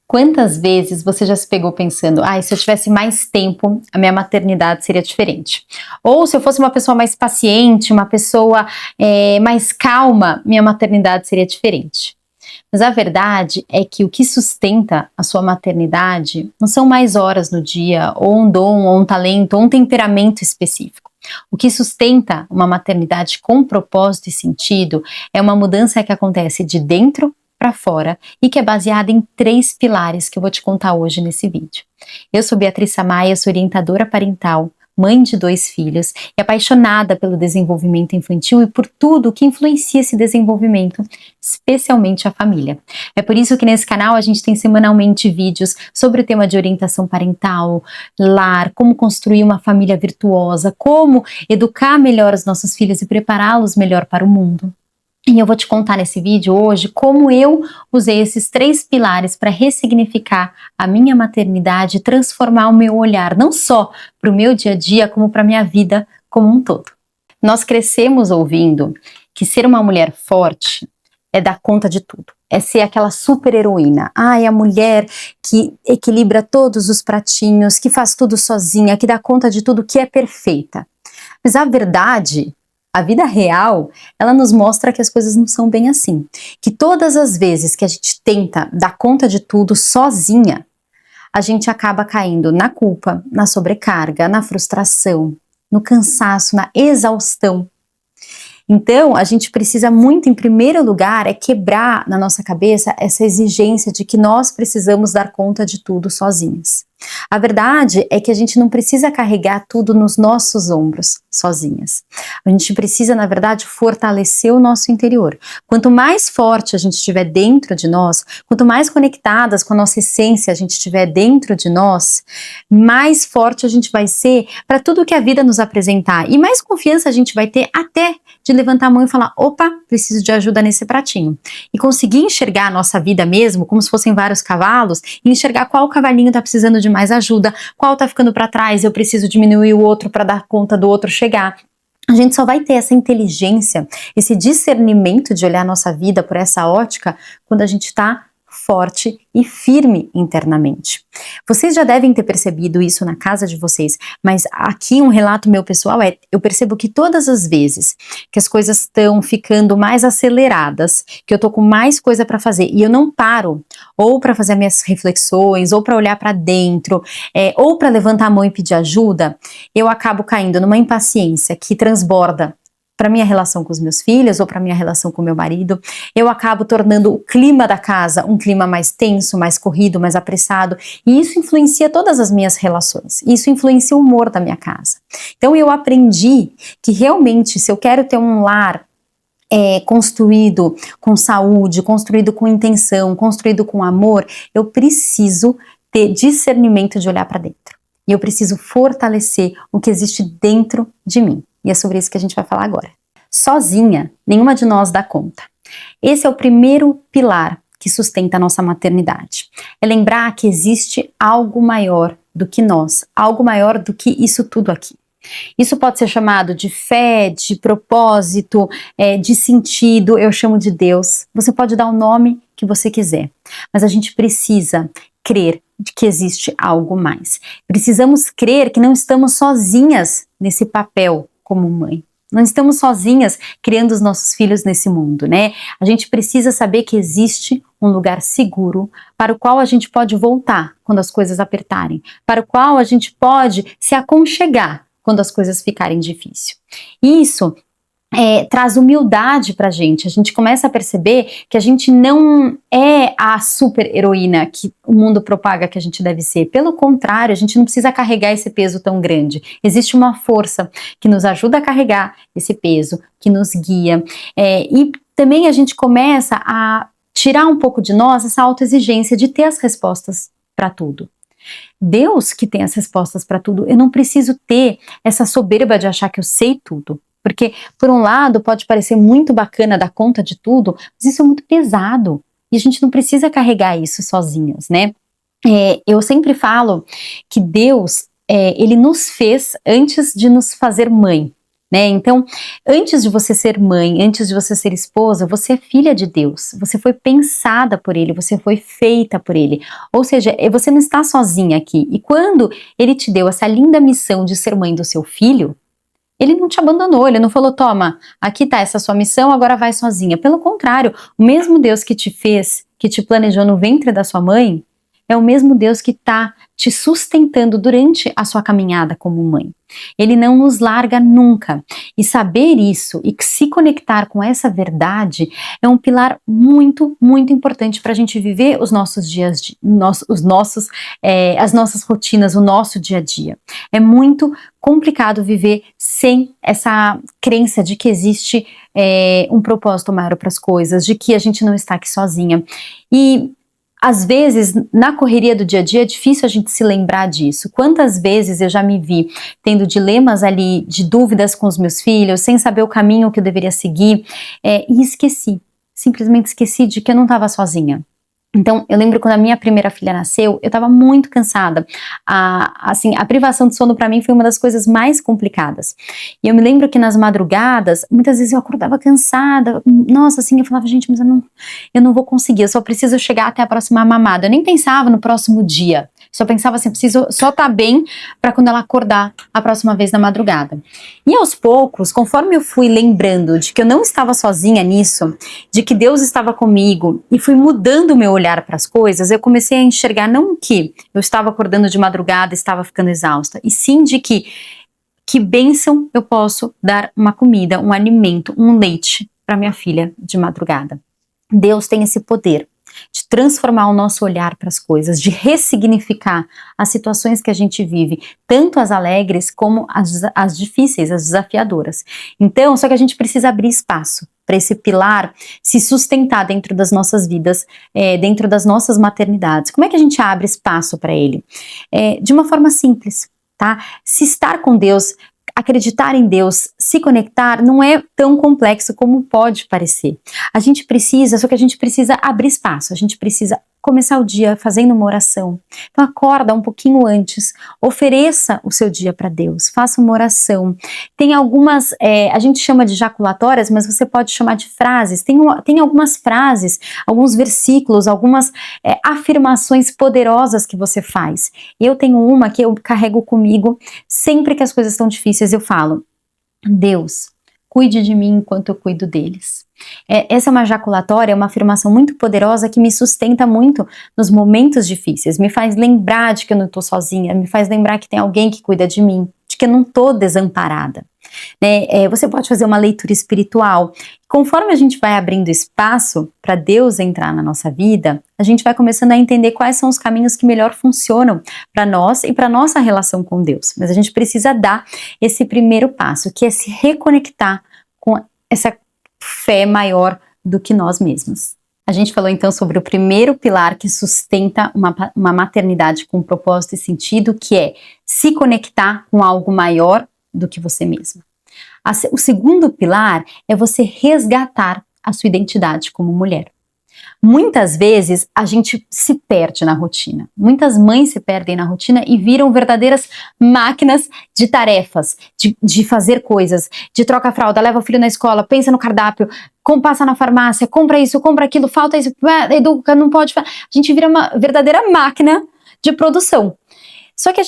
Quantas vezes você já se pegou pensando, se eu tivesse mais tempo, a minha maternidade seria diferente? Ou se eu fosse uma pessoa mais paciente, uma pessoa mais calma, minha maternidade seria diferente. Mas a verdade é que o que sustenta a sua maternidade não são mais horas no dia, ou um dom, ou um talento, ou um temperamento específico. O que sustenta uma maternidade com propósito e sentido é uma mudança que acontece de dentro para fora e que é baseada em 3 pilares que eu vou te contar hoje nesse vídeo. Eu sou Beatriz Samaia, sou orientadora parental, mãe de 2 filhos e apaixonada pelo desenvolvimento infantil e por tudo que influencia esse desenvolvimento, especialmente a família. É por isso que nesse canal a gente tem semanalmente vídeos sobre o tema de orientação parental, lar, como construir uma família virtuosa, como educar melhor os nossos filhos e prepará-los melhor para o mundo. E eu vou te contar nesse vídeo hoje como eu usei esses 3 pilares para ressignificar a minha maternidade e transformar o meu olhar, não só para o meu dia a dia, como para a minha vida como um todo. Nós crescemos ouvindo que ser uma mulher forte é dar conta de tudo, é ser aquela super heroína. É a mulher que equilibra todos os pratinhos, que faz tudo sozinha, que dá conta de tudo, que é perfeita. Mas a verdade, a vida real, ela nos mostra que as coisas não são bem assim. Que todas as vezes que a gente tenta dar conta de tudo sozinha, a gente acaba caindo na culpa, na sobrecarga, na frustração, no cansaço, na exaustão. Então, a gente precisa muito, em primeiro lugar, quebrar na nossa cabeça essa exigência de que nós precisamos dar conta de tudo sozinhos. A verdade é que a gente não precisa carregar tudo nos nossos ombros sozinhas. A gente precisa, na verdade, fortalecer o nosso interior. Quanto mais forte a gente estiver dentro de nós, quanto mais conectadas com a nossa essência a gente estiver dentro de nós, mais forte a gente vai ser para tudo que a vida nos apresentar e mais confiança a gente vai ter até de levantar a mão e falar, opa, preciso de ajuda nesse pratinho. E conseguir enxergar a nossa vida mesmo, como se fossem vários cavalos, e enxergar qual cavalinho está precisando de mais ajuda, qual está ficando para trás, eu preciso diminuir o outro para dar conta do outro chegar. A gente só vai ter essa inteligência, esse discernimento de olhar a nossa vida por essa ótica, quando a gente está forte e firme internamente. Vocês já devem ter percebido isso na casa de vocês, mas aqui um relato meu pessoal eu percebo que todas as vezes que as coisas estão ficando mais aceleradas, que eu tô com mais coisa para fazer e eu não paro, ou para fazer minhas reflexões, ou para olhar para dentro, ou para levantar a mão e pedir ajuda, eu acabo caindo numa impaciência que transborda para minha relação com os meus filhos ou para minha relação com o meu marido. Eu acabo tornando o clima da casa um clima mais tenso, mais corrido, mais apressado, e isso influencia todas as minhas relações, isso influencia o humor da minha casa. Então eu aprendi que realmente, se eu quero ter um lar construído com saúde, construído com intenção, construído com amor, eu preciso ter discernimento de olhar para dentro. E eu preciso fortalecer o que existe dentro de mim. E é sobre isso que a gente vai falar agora. Sozinha, nenhuma de nós dá conta. Esse é o primeiro pilar que sustenta a nossa maternidade. É lembrar que existe algo maior do que nós, algo maior do que isso tudo aqui. Isso pode ser chamado de fé, de propósito, de sentido, eu chamo de Deus. Você pode dar o nome que você quiser, mas a gente precisa crer de que existe algo mais. Precisamos crer que não estamos sozinhas nesse papel como mãe. Não estamos sozinhas criando os nossos filhos nesse mundo, né? A gente precisa saber que existe um lugar seguro para o qual a gente pode voltar quando as coisas apertarem, para o qual a gente pode se aconchegar quando as coisas ficarem difíceis. Isso traz humildade pra gente. A gente começa a perceber que a gente não é a super heroína que o mundo propaga que a gente deve ser. Pelo contrário, a gente não precisa carregar esse peso tão grande. Existe uma força que nos ajuda a carregar esse peso, que nos guia. E também a gente começa a tirar um pouco de nós essa autoexigência de ter as respostas para tudo. Deus que tem as respostas para tudo. Eu não preciso ter essa soberba de achar que eu sei tudo. Porque, por um lado, pode parecer muito bacana dar conta de tudo, mas isso é muito pesado. E a gente não precisa carregar isso sozinhas, né? Eu sempre falo que Deus, Ele nos fez antes de nos fazer mãe. né? Então, antes de você ser mãe, antes de você ser esposa, você é filha de Deus, você foi pensada por Ele, você foi feita por Ele, ou seja, você não está sozinha aqui, e quando Ele te deu essa linda missão de ser mãe do seu filho, Ele não te abandonou, Ele não falou, toma, aqui tá essa sua missão, agora vai sozinha. Pelo contrário, o mesmo Deus que te fez, que te planejou no ventre da sua mãe, é o mesmo Deus que tá te sustentando durante a sua caminhada como mãe. Ele não nos larga nunca. E saber isso e se conectar com essa verdade é um pilar muito, muito importante para a gente viver os nossos dias, as nossas rotinas, o nosso dia a dia. É muito complicado viver sem essa crença de que existe um propósito maior para as coisas, de que a gente não está aqui sozinha. E às vezes, na correria do dia a dia, é difícil a gente se lembrar disso. Quantas vezes eu já me vi tendo dilemas ali, de dúvidas com os meus filhos, sem saber o caminho que eu deveria seguir, e esqueci, simplesmente esqueci de que eu não estava sozinha. Então, eu lembro quando a minha primeira filha nasceu, eu estava muito cansada. A privação de sono para mim foi uma das coisas mais complicadas. E eu me lembro que nas madrugadas, muitas vezes eu acordava cansada. Nossa, assim, eu falava, gente, mas eu não vou conseguir, eu só preciso chegar até a próxima mamada. Eu nem pensava no próximo dia. Só pensava assim, preciso só estar bem para quando ela acordar a próxima vez na madrugada. E aos poucos, conforme eu fui lembrando de que eu não estava sozinha nisso, de que Deus estava comigo e fui mudando o meu olhar para as coisas, eu comecei a enxergar não que eu estava acordando de madrugada e estava ficando exausta, e sim de que bênção eu posso dar uma comida, um alimento, um leite para minha filha de madrugada. Deus tem esse poder de transformar o nosso olhar para as coisas, de ressignificar as situações que a gente vive, tanto as alegres como as difíceis, as desafiadoras. Então, só que a gente precisa abrir espaço para esse pilar se sustentar dentro das nossas vidas, dentro das nossas maternidades. Como é que a gente abre espaço para ele? De uma forma simples, tá? Se estar com Deus, acreditar em Deus, se conectar, não é tão complexo como pode parecer. Só que a gente precisa abrir espaço, a gente precisa começar o dia fazendo uma oração. Então acorda um pouquinho antes, ofereça o seu dia para Deus, faça uma oração. Tem algumas, a gente chama de jaculatórias, mas você pode chamar de frases. Tem algumas frases, alguns versículos, algumas afirmações poderosas que você faz. Eu tenho uma que eu carrego comigo sempre que as coisas estão difíceis, eu falo, Deus, cuide de mim enquanto eu cuido deles. Essa é uma jaculatória, é uma afirmação muito poderosa que me sustenta muito nos momentos difíceis, me faz lembrar de que eu não estou sozinha, me faz lembrar que tem alguém que cuida de mim, de que eu não estou desamparada. Você pode fazer uma leitura espiritual. Conforme a gente vai abrindo espaço para Deus entrar na nossa vida, a gente vai começando a entender quais são os caminhos que melhor funcionam para nós e para nossa relação com Deus. Mas a gente precisa dar esse primeiro passo, que é se reconectar com essa fé maior do que nós mesmos. A gente falou então sobre o primeiro pilar que sustenta uma maternidade com propósito e sentido, que é se conectar com algo maior do que você mesma. O segundo pilar é você resgatar a sua identidade como mulher. Muitas vezes a gente se perde na rotina. Muitas mães se perdem na rotina e viram verdadeiras máquinas de tarefas, de fazer coisas, de troca a fralda, leva o filho na escola, pensa no cardápio, passa na farmácia, compra isso, compra aquilo, falta isso, educa, não pode. A gente vira uma verdadeira máquina de produção. Só que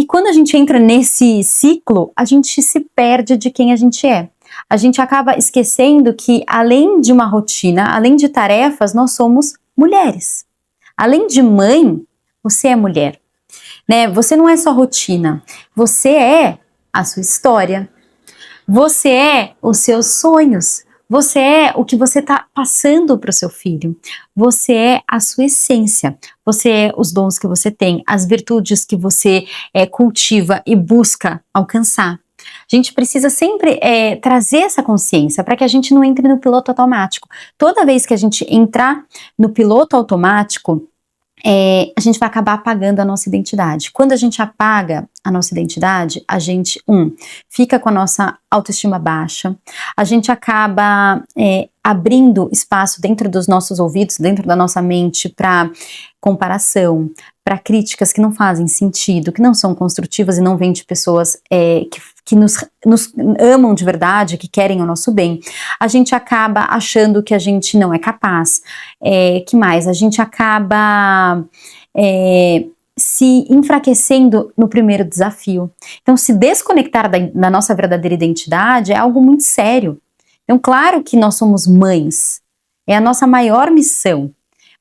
quando a gente entra nesse ciclo, a gente se perde de quem a gente é. A gente acaba esquecendo que, além de uma rotina, além de tarefas, nós somos mulheres. Além de mãe, você é mulher. Você não é só rotina, você é a sua história, você é os seus sonhos, você é o que você está passando para o seu filho, você é a sua essência, você é os dons que você tem, as virtudes que você cultiva e busca alcançar. A gente precisa sempre trazer essa consciência para que a gente não entre no piloto automático. Toda vez que a gente entrar no piloto automático, a gente vai acabar apagando a nossa identidade. Quando a gente apaga a nossa identidade, a gente, fica com a nossa autoestima baixa, a gente acaba abrindo espaço dentro dos nossos ouvidos, dentro da nossa mente para comparação, para críticas que não fazem sentido, que não são construtivas e não vêm de pessoas que nos amam de verdade, que querem o nosso bem, a gente acaba achando que a gente não é capaz. Que mais? A gente acaba se enfraquecendo no primeiro desafio. Então, se desconectar da nossa verdadeira identidade é algo muito sério. Então, claro que nós somos mães, é a nossa maior missão,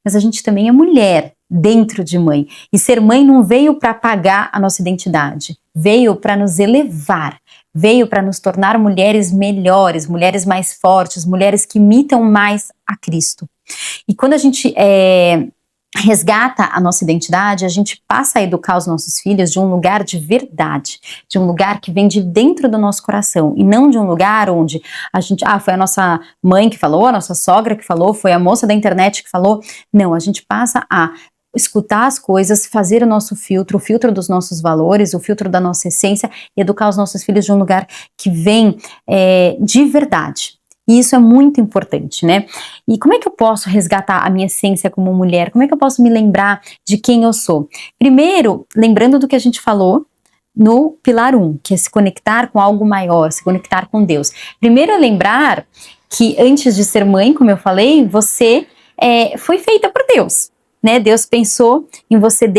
mas a gente também é mulher dentro de mãe. E ser mãe não veio para apagar a nossa identidade, veio para nos elevar, veio para nos tornar mulheres melhores, mulheres mais fortes, mulheres que imitam mais a Cristo. E quando a gente resgata a nossa identidade, a gente passa a educar os nossos filhos de um lugar de verdade, de um lugar que vem de dentro do nosso coração, e não de um lugar onde a gente, foi a nossa mãe que falou, a nossa sogra que falou, foi a moça da internet que falou. Não, a gente passa a escutar as coisas, fazer o nosso filtro, o filtro dos nossos valores, o filtro da nossa essência, e educar os nossos filhos de um lugar que vem de verdade. E isso é muito importante, né? E como é que eu posso resgatar a minha essência como mulher? Como é que eu posso me lembrar de quem eu sou? Primeiro, lembrando do que a gente falou no pilar 1, que é se conectar com algo maior, se conectar com Deus. Primeiro é lembrar que antes de ser mãe, como eu falei, você foi feita por Deus. Né? Deus pensou em você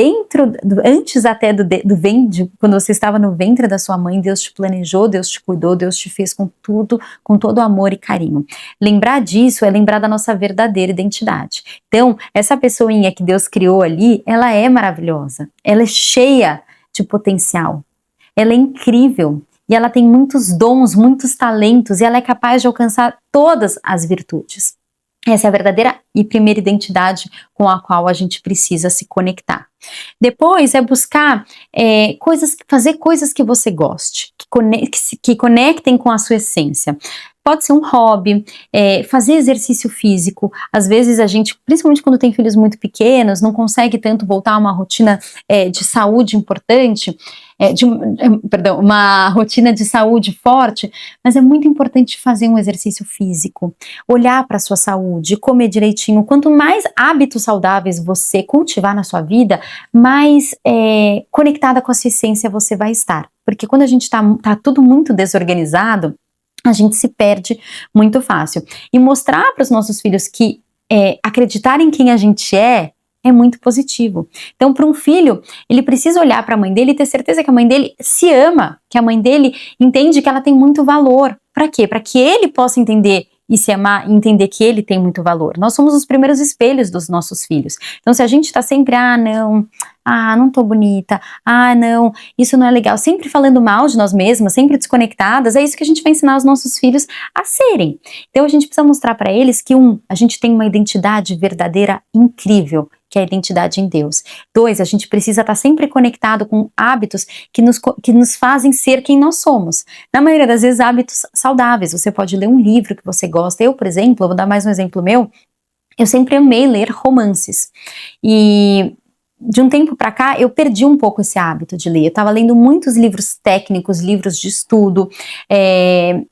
antes até do ventre, quando você estava no ventre da sua mãe, Deus te planejou, Deus te cuidou, Deus te fez com tudo, com todo amor e carinho. Lembrar disso é lembrar da nossa verdadeira identidade. Então, essa pessoinha que Deus criou ali, ela é maravilhosa, ela é cheia de potencial, ela é incrível, e ela tem muitos dons, muitos talentos, e ela é capaz de alcançar todas as virtudes. Essa é a verdadeira e primeira identidade com a qual a gente precisa se conectar. Depois é buscar fazer coisas que você goste, que conectem com a sua essência. Pode ser um hobby, fazer exercício físico. Às vezes a gente, principalmente quando tem filhos muito pequenos, não consegue tanto voltar a uma rotina de saúde importante, uma rotina de saúde forte, mas é muito importante fazer um exercício físico, olhar para a sua saúde, comer direitinho. Quanto mais hábitos saudáveis você cultivar na sua vida, mais conectada com a sua essência você vai estar. Porque quando a gente tá tudo muito desorganizado, a gente se perde muito fácil. E mostrar para os nossos filhos que acreditar em quem a gente é muito positivo. Então, para um filho, ele precisa olhar para a mãe dele e ter certeza que a mãe dele se ama, que a mãe dele entende que ela tem muito valor. Para quê? Para que ele possa entender e se amar e entender que ele tem muito valor. Nós somos os primeiros espelhos dos nossos filhos. Então, se a gente tá sempre, não tô bonita, não, isso não é legal, sempre falando mal de nós mesmas, sempre desconectadas, é isso que a gente vai ensinar os nossos filhos a serem. Então, a gente precisa mostrar para eles que, a gente tem uma identidade verdadeira incrível, que é a identidade em Deus. 2, a gente precisa estar sempre conectado com hábitos que nos fazem ser quem nós somos. Na maioria das vezes, hábitos saudáveis. Você pode ler um livro que você gosta. Eu, por exemplo, vou dar mais um exemplo meu, eu sempre amei ler romances. E de um tempo para cá, eu perdi um pouco esse hábito de ler. Eu estava lendo muitos livros técnicos, livros de estudo,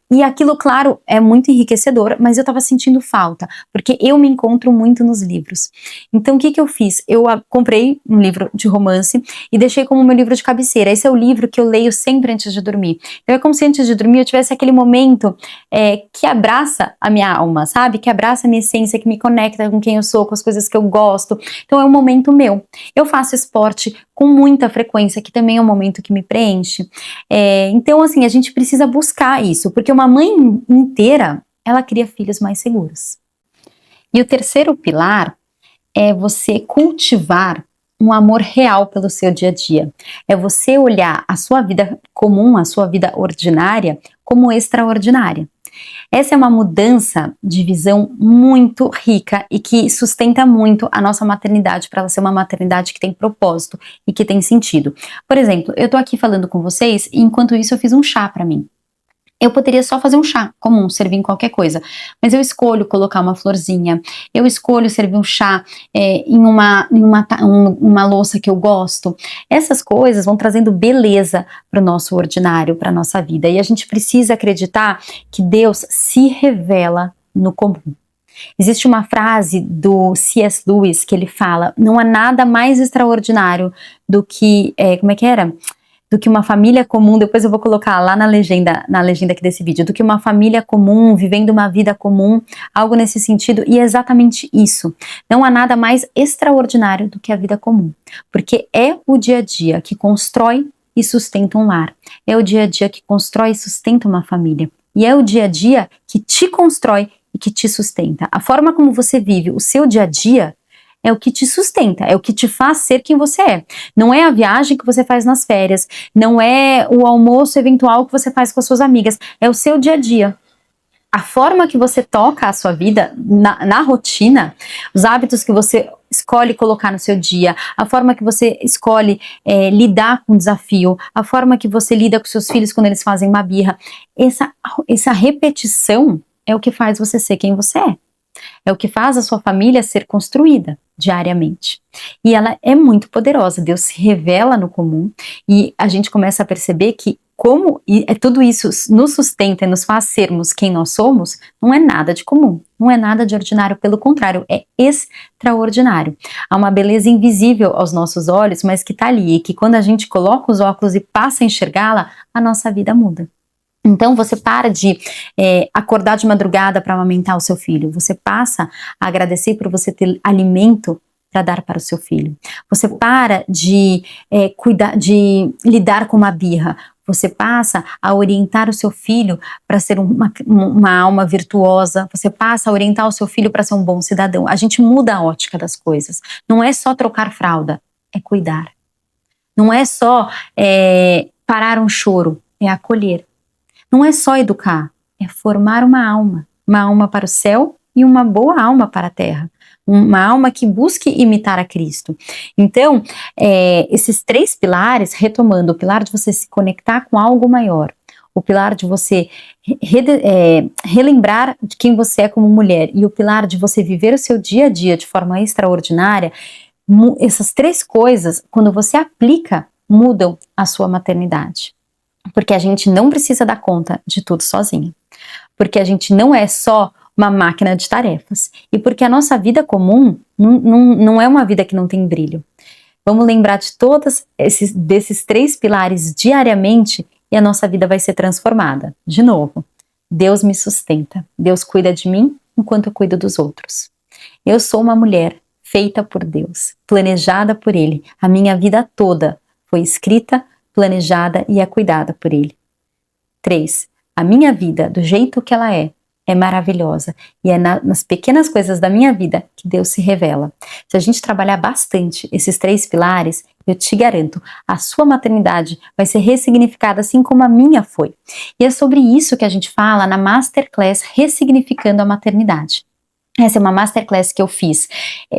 e aquilo, claro, é muito enriquecedor, mas eu estava sentindo falta, porque eu me encontro muito nos livros. Então, o que eu fiz? Eu comprei um livro de romance e deixei como meu livro de cabeceira. Esse é o livro que eu leio sempre antes de dormir. Então, é como se antes de dormir eu tivesse aquele momento que abraça a minha alma, sabe? Que abraça a minha essência, que me conecta com quem eu sou, com as coisas que eu gosto. Então, é um momento meu. Eu faço esporte com muita frequência, que também é um momento que me preenche. Então, assim, a gente precisa buscar isso, porque uma mãe inteira, ela cria filhos mais seguros. E o terceiro pilar é você cultivar um amor real pelo seu dia a dia. É você olhar a sua vida comum, a sua vida ordinária, como extraordinária. Essa é uma mudança de visão muito rica e que sustenta muito a nossa maternidade, para ela ser uma maternidade que tem propósito e que tem sentido. Por exemplo, eu tô aqui falando com vocês e enquanto isso eu fiz um chá para mim. Eu poderia só fazer um chá comum, servir em qualquer coisa, mas eu escolho colocar uma florzinha, eu escolho servir um chá em uma louça que eu gosto. Essas coisas vão trazendo beleza para o nosso ordinário, para a nossa vida, e a gente precisa acreditar que Deus se revela no comum. Existe uma frase do C.S. Lewis que ele fala: não há nada mais extraordinário do que, como é que era? Do que uma família comum, depois eu vou colocar lá na legenda aqui desse vídeo, do que uma família comum, vivendo uma vida comum, algo nesse sentido, e é exatamente isso. Não há nada mais extraordinário do que a vida comum, porque é o dia a dia que constrói e sustenta um lar, é o dia a dia que constrói e sustenta uma família, e é o dia a dia que te constrói e que te sustenta. A forma como você vive o seu dia a dia é o que te sustenta, é o que te faz ser quem você é. Não é a viagem que você faz nas férias, não é o almoço eventual que você faz com as suas amigas, é o seu dia a dia. A forma que você toca a sua vida na rotina, os hábitos que você escolhe colocar no seu dia, a forma que você escolhe lidar com o desafio, a forma que você lida com seus filhos quando eles fazem uma birra, essa repetição é o que faz você ser quem você é. É o que faz a sua família ser construída diariamente. E ela é muito poderosa. Deus se revela no comum e a gente começa a perceber que como tudo isso nos sustenta e nos faz sermos quem nós somos, não é nada de comum, não é nada de ordinário, pelo contrário, é extraordinário. Há uma beleza invisível aos nossos olhos, mas que está ali e que quando a gente coloca os óculos e passa a enxergá-la, a nossa vida muda. Então você para de acordar de madrugada para amamentar o seu filho, você passa a agradecer por você ter alimento para dar para o seu filho, você para de lidar com uma birra, você passa a orientar o seu filho para ser uma alma virtuosa, você passa a orientar o seu filho para ser um bom cidadão. A gente muda a ótica das coisas, não é só trocar fralda, é cuidar, não é só parar um choro, é acolher. Não é só educar, é formar uma alma para o céu e uma boa alma para a terra, uma alma que busque imitar a Cristo. Então, esses 3 pilares, retomando, o pilar de você se conectar com algo maior, o pilar de você relembrar de quem você é como mulher e o pilar de você viver o seu dia a dia de forma extraordinária, essas 3 coisas, quando você aplica, mudam a sua maternidade. Porque a gente não precisa dar conta de tudo sozinho. Porque a gente não é só uma máquina de tarefas. E porque a nossa vida comum não é uma vida que não tem brilho. Vamos lembrar de desses 3 pilares diariamente e a nossa vida vai ser transformada. De novo, Deus me sustenta. Deus cuida de mim enquanto eu cuido dos outros. Eu sou uma mulher feita por Deus, planejada por Ele. A minha vida toda foi escrita, planejada e é cuidada por Ele. 3. A minha vida, do jeito que ela é maravilhosa. E é nas pequenas coisas da minha vida que Deus se revela. Se a gente trabalhar bastante esses 3 pilares, eu te garanto, a sua maternidade vai ser ressignificada assim como a minha foi. E é sobre isso que a gente fala na Masterclass Ressignificando a Maternidade. Essa é uma masterclass que eu fiz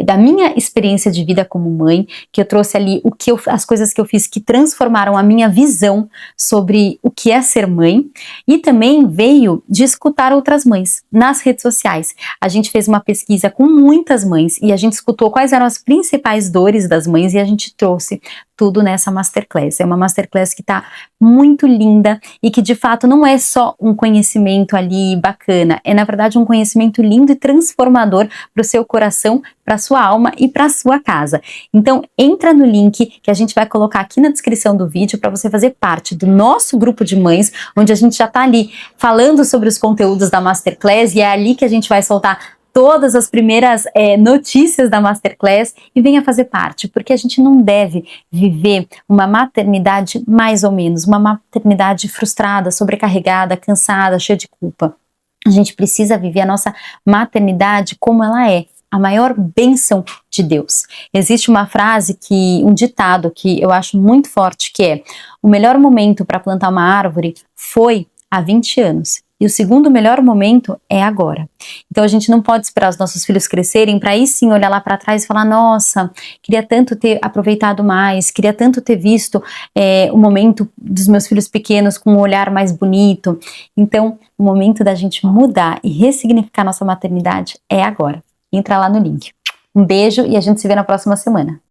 da minha experiência de vida como mãe, que eu trouxe ali as coisas que eu fiz que transformaram a minha visão sobre o que é ser mãe, e também veio de escutar outras mães nas redes sociais. A gente fez uma pesquisa com muitas mães e a gente escutou quais eram as principais dores das mães e a gente trouxe tudo nessa masterclass. É uma masterclass que tá muito linda e que de fato não é só um conhecimento ali bacana, é na verdade um conhecimento lindo e transformador para o seu coração, para a sua alma e para a sua casa. Então entra no link que a gente vai colocar aqui na descrição do vídeo para você fazer parte do nosso grupo de mães, onde a gente já tá ali falando sobre os conteúdos da masterclass e é ali que a gente vai soltar todas as primeiras notícias da Masterclass e venha fazer parte, porque a gente não deve viver uma maternidade mais ou menos, uma maternidade frustrada, sobrecarregada, cansada, cheia de culpa. A gente precisa viver a nossa maternidade como ela é, a maior bênção de Deus. Existe uma frase, um ditado que eu acho muito forte, que é: o melhor momento para plantar uma árvore foi há 20 anos. E o segundo melhor momento é agora. Então a gente não pode esperar os nossos filhos crescerem para aí sim olhar lá para trás e falar: nossa, queria tanto ter aproveitado mais, queria tanto ter visto o momento dos meus filhos pequenos com um olhar mais bonito. Então o momento da gente mudar e ressignificar nossa maternidade é agora. Entra lá no link. Um beijo e a gente se vê na próxima semana.